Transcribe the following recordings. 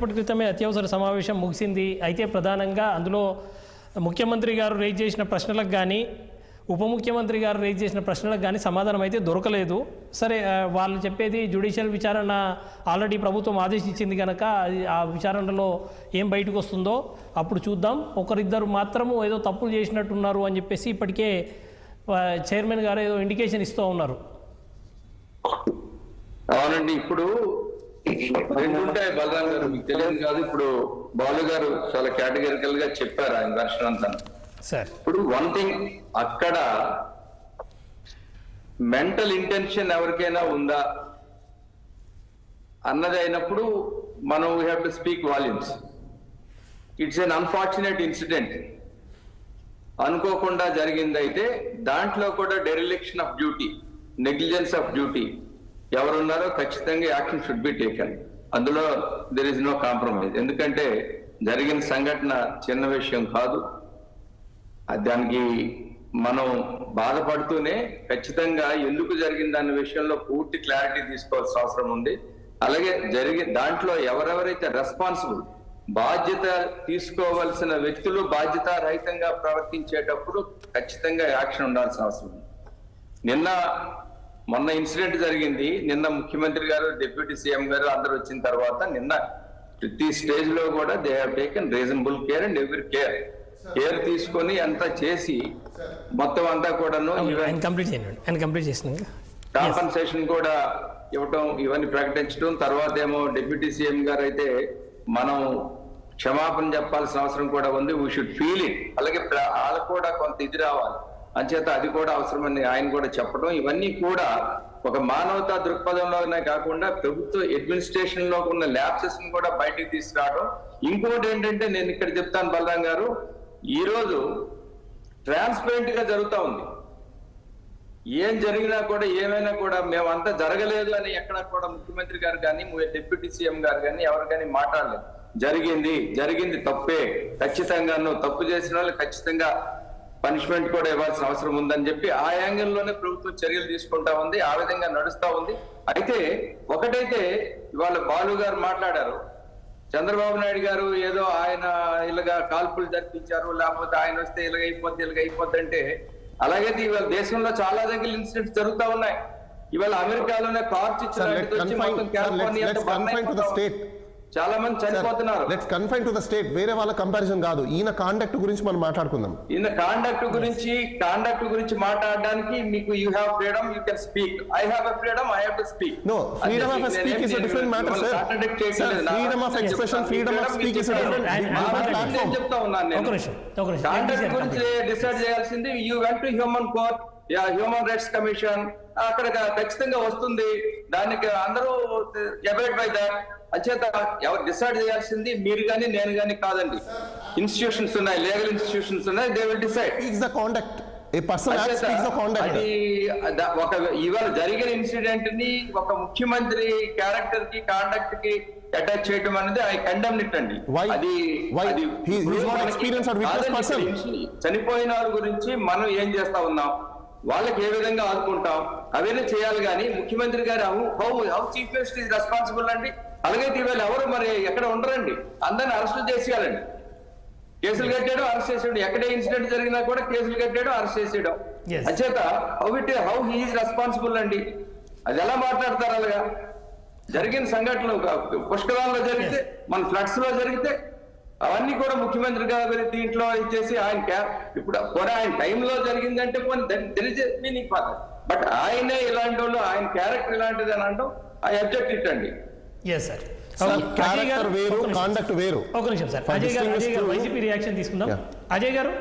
ఇప్పటి క్రితమే అత్యవసర సమావేశం ముగిసింది. అయితే ప్రధానంగా అందులో ముఖ్యమంత్రి గారు రేజ్ చేసిన ప్రశ్నలకు కానీ ఉప ముఖ్యమంత్రి గారు రేజ్ చేసిన ప్రశ్నలకు కానీ సమాధానం అయితే దొరకలేదు. సరే, వాళ్ళు చెప్పేది జ్యుడిషియల్ విచారణ ఆల్రెడీ ప్రభుత్వం ఆదేశించింది కనుక ఆ విచారణలో ఏం బయటకు వస్తుందో అప్పుడు చూద్దాం. ఒకరిద్దరు మాత్రము ఏదో తప్పులు చేసినట్టున్నారు అని చెప్పేసి ఇప్పటికే చైర్మన్ గారు ఏదో ఇండికేషన్ ఇస్తూ ఉన్నారు. అవునండి, ఇప్పుడు రెండు ఉంటాయి బలరాం గారు, మీకు తెలియదు కాదు. ఇప్పుడు బాలు గారు చాలా కేటగిరికల్ గా చెప్పారు ఆయన దర్శనం అంతా. ఇప్పుడు వన్ థింగ్, అక్కడ మెంటల్ ఇంటెన్షన్ ఎవరికైనా ఉందా అన్నది అయినప్పుడు మనం we have to speak volumes. It's an unfortunate incident, అనుకోకుండా జరిగిందైతే దాంట్లో కూడా dereliction of duty, negligence of duty ఎవరున్నారో ఖచ్చితంగా యాక్షన్ షుడ్ బి టేకన్. అందులో దెర్ ఇస్ నో కాంప్రమైజ్. ఎందుకంటే జరిగిన సంఘటన చిన్న విషయం కాదు. దానికి మనం బాధపడుతూనే ఖచ్చితంగా ఎందుకు జరిగింది అనే విషయంలో పూర్తి క్లారిటీ తీసుకోవాల్సిన అవసరం ఉంది. అలాగే దాంట్లో ఎవరెవరైతే రెస్పాన్సిబుల్, బాధ్యత తీసుకోవాల్సిన వ్యక్తులు బాధ్యతారహితంగా ప్రవర్తించేటప్పుడు ఖచ్చితంగా యాక్షన్ ఉండాల్సిన అవసరం ఉంది. మొన్న ఇన్సిడెంట్ జరిగింది. నిన్న ముఖ్యమంత్రి గారు, డిప్యూటీ సీఎం గారు అందరూ వచ్చిన తర్వాత నిన్న ప్రతి స్టేజ్ లో కూడా they have taken reasonable care and every care తీసుకొని అంతా చేసి మొత్తం అంతా కూడాను కాంపన్సేషన్ కూడా ఇవ్వటం, ఇవన్నీ ప్రకటించడం. తర్వాత ఏమో డిప్యూటీ సీఎం గారు అయితే మనం క్షమాపణ చెప్పాల్సిన అవసరం కూడా ఉంది. We should feel it. అలాగే వాళ్ళకు కూడా కొంత ఇది రావాలి, అంచేత అది కూడా అవసరమని ఆయన కూడా చెప్పడం. ఇవన్నీ కూడా ఒక మానవతా దృక్పథంలోనే కాకుండా ప్రభుత్వ అడ్మినిస్ట్రేషన్ లో ఉన్న ల్యాప్సెస్ ని కూడా బయటికి తీసుకురావడం. ఇంకోటి ఏంటంటే, నేను ఇక్కడ చెప్తాను బలరాం గారు, ఈ రోజు ట్రాన్స్పరెంట్ గా జరుగుతూ ఉంది. ఏం జరిగినా కూడా ఏమైనా కూడా మేమంతా జరగలేదు అని ఎక్కడ కూడా ముఖ్యమంత్రి గారు కానీ డిప్యూటీ సీఎం గారు కానీ ఎవరు కానీ మాట్లాడలేదు. జరిగింది తప్పే, ఖచ్చితంగాను తప్పు చేసిన వాళ్ళు ఖచ్చితంగా పనిష్మెంట్ కూడా ఇవ్వాల్సిన అవసరం ఉందని చెప్పి ఆ యాంగిల్లోనే ప్రభుత్వం చర్యలు తీసుకుంటా ఉంది. ఆ విధంగా నడుస్తా ఉంది. అయితే ఒకటైతే ఇవాళ బాలు గారు మాట్లాడారు, చంద్రబాబు నాయుడు గారు ఏదో ఆయన ఇలాగా కాల్పులు జరిపించారు, లేకపోతే ఆయన వస్తే ఇలాగైపోద్ది అంటే, అలాగైతే ఇవాళ దేశంలో చాలా దగ్గర ఇన్సిడెంట్స్ జరుగుతూ ఉన్నాయి. ఇవాళ అమెరికాలోనే కార్డ్స్ ఇచ్చిన చాలా మంది చనిపోతున్నారు. Let's confine to the state. వేరే వాళ్ళ కంపారిజన్ కాదు. ఈయన కాండక్ట్ గురించి మనం మాట్లాడుకుందాం. ఈయన కాండక్ట్ గురించి మాట్లాడడానికి మీకు you have freedom, you can speak. I have a freedom, I have to speak. No, freedom of speak is a different matter sir. Freedom of expression, freedom of speak is a different platform. చెప్తా ఉన్నాను నేను. Conduct గురించి decide చేయాల్సింది you went to human court, human rights commission, అక్కడ ఖచ్చితంగా వస్తుంది. దానికి అందరూ అబైడ్ బై దట్. అచేత ఎవరు డిసైడ్ చేయాల్సింది మీరు కానీ నేను కానీ కాదండి. ఇన్స్టిట్యూషన్స్ ఉన్నాయి, లీగల్ ఇన్స్టిట్యూషన్స్ ఉన్నాయి, they will decide. It's the conduct. A person speaks the conduct. అది ఒక ఇవాళ జరిగిన ఇన్సిడెంట్ ని ఒక ముఖ్యమంత్రి క్యారెక్టర్ కి, కాండక్ట్ కి అటాచ్ చేయడం అనేది ఐ కండెమ్ ఇట్ అండి. అది చనిపోయిన వారి గురించి మనం ఏం చేస్తా ఉన్నాం, వాళ్ళకి ఏ విధంగా ఆదుకుంటాం, అవన్నీ చేయాలి. కానీ ముఖ్యమంత్రి గారు how chief minister is responsible అండి. అలాగే ఇవాళ ఎవరు మరి ఎక్కడ ఉండరండి, అందరిని అరెస్టులు చేసేయాలండి. కేసులు కట్టాడు, అరెస్ట్ చేసాడు. ఎక్కడే ఇన్సిడెంట్ జరిగినా కూడా కేసులు కట్టాడు, అరెస్ట్ చేసేయడం. అచేత హౌ హీ ఈజ్ రెస్పాన్సిబుల్ అండి. అది ఎలా మాట్లాడతారు? అలాగా జరిగిన సంఘటనలు పుష్కరాల్లో జరిగితే, మన ఫ్లడ్స్ లో జరిగితే అవన్నీ కూడా ముఖ్యమంత్రి గారు దీంట్లో ఇచ్చేసి ఆయన ఇప్పుడు కూడా ఆయన టైంలో జరిగిందంటే మీనింగ్ పాత. బట్ ఆయనే ఇలాంటి వాళ్ళు, ఆయన క్యారెక్టర్ ఇలాంటిది అని అంటాం. ఐ అబ్జెక్ట్ ఇట్ అండి. క్యారెక్టర్ వేరు, కాండక్ట్ వేరు. ఒక నిమిషం సార్, అజయ్ గారు వైసీపీ రియాక్షన్ తీసుకుందాం. అజయ్ గారు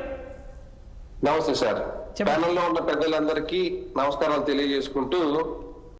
నమస్తే సార్. ప్యానెల్లో ఉన్న పెద్దలందరికీ నమస్కారాలు తెలియజేసుకుంటూ,